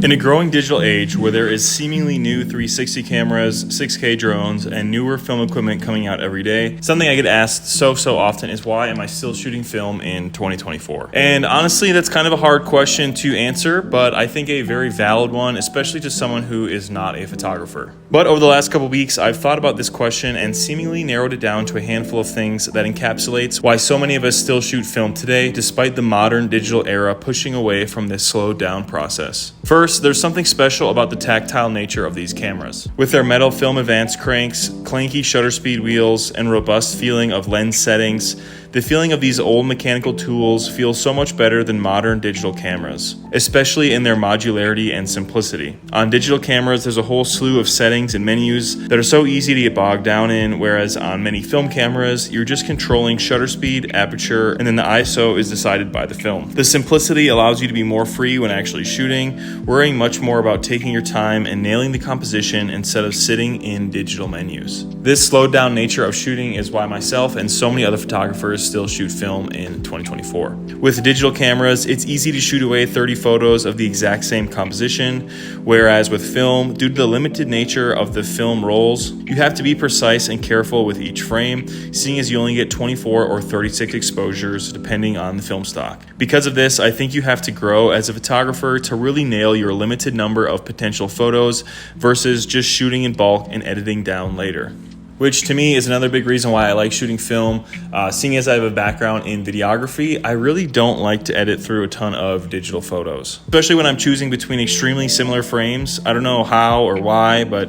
In a growing digital age where there is seemingly new 360 cameras, 6K drones, and newer film equipment coming out every day, something I get asked so often is why am I still shooting film in 2024? And honestly, that's kind of a hard question to answer, but I think a very valid one, especially to someone who is not a photographer. But over the last couple weeks, I've thought about this question and seemingly narrowed it down to a handful of things that encapsulates why so many of us still shoot film today, despite the modern digital era pushing away from this slowed down process. First, there's something special about the tactile nature of these cameras. With their metal film advanced cranks, clanky shutter speed wheels, and robust feeling of lens settings, the feeling of these old mechanical tools feels so much better than modern digital cameras, especially in their modularity and simplicity. On digital cameras, there's a whole slew of settings and menus that are so easy to get bogged down in, whereas on many film cameras, you're just controlling shutter speed, aperture, and then the ISO is decided by the film. The simplicity allows you to be more free when actually shooting, worrying much more about taking your time and nailing the composition instead of sitting in digital menus. This slowed down nature of shooting is why myself and so many other photographers still shoot film in 2024. With digital cameras, it's easy to shoot away 30 photos of the exact same composition, whereas with film, due to the limited nature of the film rolls, you have to be precise and careful with each frame, seeing as you only get 24 or 36 exposures depending on the film stock. Because of this, I think you have to grow as a photographer to really nail your limited number of potential photos versus just shooting in bulk and editing down later. Which to me is another big reason why I like shooting film. Seeing as I have a background in videography, I really don't like to edit through a ton of digital photos, especially when I'm choosing between extremely similar frames. I don't know how or why, but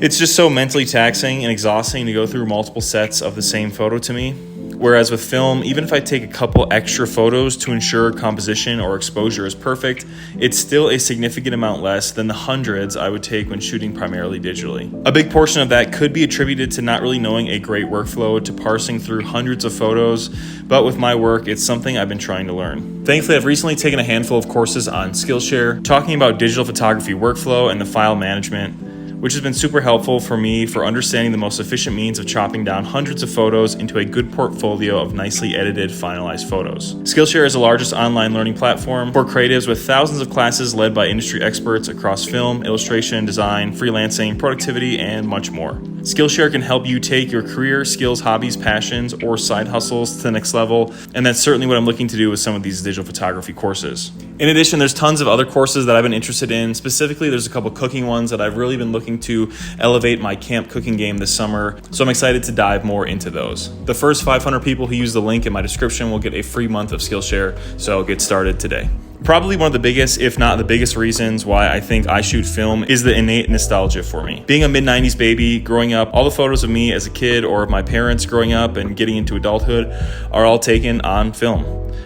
it's just so mentally taxing and exhausting to go through multiple sets of the same photo to me. Whereas with film, even if I take a couple extra photos to ensure composition or exposure is perfect, it's still a significant amount less than the hundreds I would take when shooting primarily digitally. A big portion of that could be attributed to not really knowing a great workflow to parsing through hundreds of photos, but with my work, it's something I've been trying to learn. Thankfully, I've recently taken a handful of courses on Skillshare, talking about digital photography workflow and the file management, which has been super helpful for me for understanding the most efficient means of chopping down hundreds of photos into a good portfolio of nicely edited, finalized photos. Skillshare is the largest online learning platform for creatives with thousands of classes led by industry experts across film, illustration, design, freelancing, productivity, and much more. Skillshare can help you take your career, skills, hobbies, passions, or side hustles to the next level, and that's certainly what I'm looking to do with some of these digital photography courses. In addition, there's tons of other courses that I've been interested in. Specifically, there's a couple cooking ones that I've really been looking to elevate my camp cooking game this summer, so I'm excited to dive more into those. The first 500 people who use the link in my description will get a free month of Skillshare, so get started today. Probably one of the biggest, if not the biggest reasons why I think I shoot film is the innate nostalgia for me. Being a mid-90s baby, growing up, all the photos of me as a kid or of my parents growing up and getting into adulthood are all taken on film.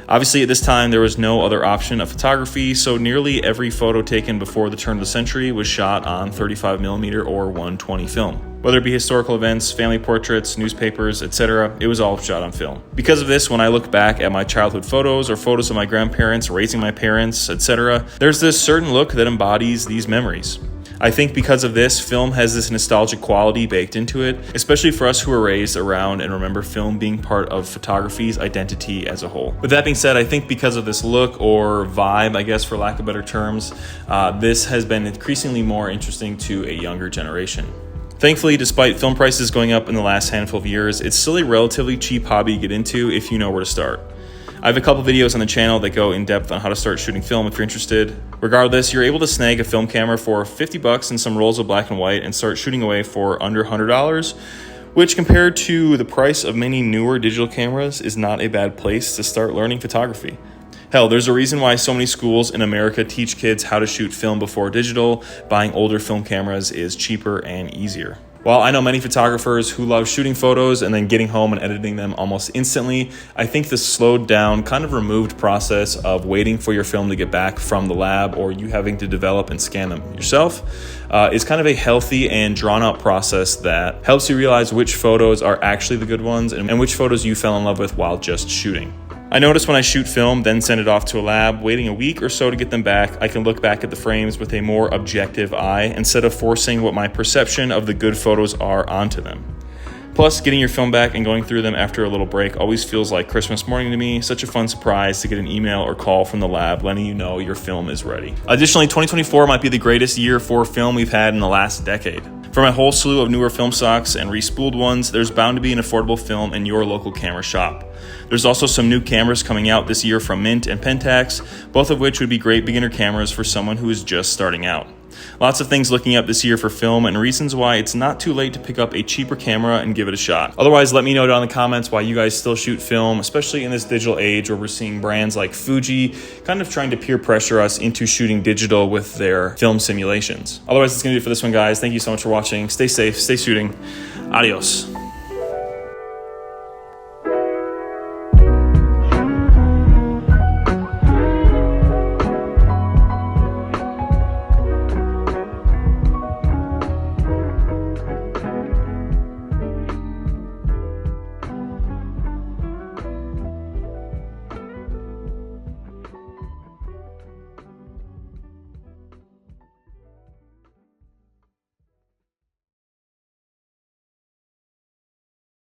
Obviously, at this time, there was no other option of photography, so nearly every photo taken before the turn of the century was shot on 35mm or 120 film. Whether it be historical events, family portraits, newspapers, etc., it was all shot on film. Because of this, when I look back at my childhood photos or photos of my grandparents, raising my parents, etc., there's this certain look that embodies these memories. I think because of this, film has this nostalgic quality baked into it, especially for us who were raised around and remember film being part of photography's identity as a whole. With that being said, I think because of this look or vibe, I guess for lack of better terms, this has been increasingly more interesting to a younger generation. Thankfully, despite film prices going up in the last handful of years, it's still a relatively cheap hobby to get into if you know where to start. I have a couple videos on the channel that go in depth on how to start shooting film if you're interested. Regardless, you're able to snag a film camera for $50 and some rolls of black and white and start shooting away for under $100, which compared to the price of many newer digital cameras is not a bad place to start learning photography. Hell, there's a reason why so many schools in America teach kids how to shoot film before digital. Buying older film cameras is cheaper and easier. While I know many photographers who love shooting photos and then getting home and editing them almost instantly, I think the slowed down, kind of removed process of waiting for your film to get back from the lab or you having to develop and scan them yourself is kind of a healthy and drawn out process that helps you realize which photos are actually the good ones and which photos you fell in love with while just shooting. I notice when I shoot film, then send it off to a lab, waiting a week or so to get them back, I can look back at the frames with a more objective eye instead of forcing what my perception of the good photos are onto them. Plus, getting your film back and going through them after a little break always feels like Christmas morning to me. Such a fun surprise to get an email or call from the lab letting you know your film is ready. Additionally, 2024 might be the greatest year for film we've had in the last decade. For my whole slew of newer film stocks and respooled ones, there's bound to be an affordable film in your local camera shop. There's also some new cameras coming out this year from Mint and Pentax, both of which would be great beginner cameras for someone who is just starting out. Lots of things looking up this year for film and reasons why it's not too late to pick up a cheaper camera and give it a shot. Otherwise, let me know down in the comments why you guys still shoot film, especially in this digital age where we're seeing brands like Fuji kind of trying to peer pressure us into shooting digital with their film simulations. Otherwise, that's going to do it for this one, guys. Thank you so much for watching. Stay safe, stay shooting. Adios.